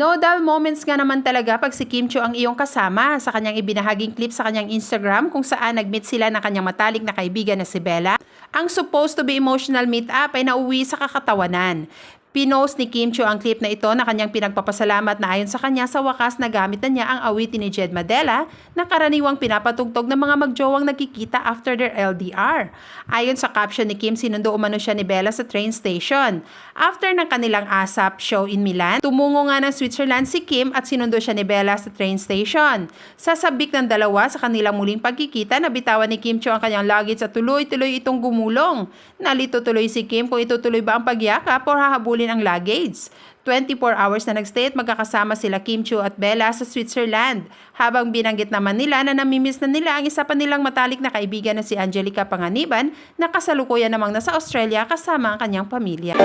No dull moments nga naman talaga pag si Kim Chiu ang iyong kasama sa kanyang ibinahaging clip sa kanyang Instagram kung saan nag-meet sila ng kanyang matalik na kaibigan na si Bella. Ang supposed to be emotional meet-up ay nauwi sa kakatawanan. Pinost ni Kim Chiu ang clip na ito na kanyang pinagpapasalamat na ayon sa kanya sa wakas nagamit na niya ang awitin ni Jed Madela na karaniwang pinapatugtog ng mga magjowang nagkikita after their LDR. Ayon sa caption ni Kim, sinundo umano siya ni Bella sa train station. After ng kanilang ASAP show in Milan, tumungo nga ng Switzerland si Kim at sinundo siya ni Bella sa train station. Sa sabik ng dalawa sa kanilang muling pagkikita, nabitawan ni Kim Chiu ang kanyang luggage at tuloy-tuloy itong gumulong. Nalito tuloy si Kim kung itutuloy ba ang pagyakap o hahabulin ang luggage. 24 hours na nagstay at magkakasama sila Kim Chiu at Bella sa Switzerland. Habang binanggit naman nila na namimiss na nila ang isa pa nilang matalik na kaibigan na si Angelica Panganiban na kasalukuyan namang nasa Australia kasama ang kanyang pamilya.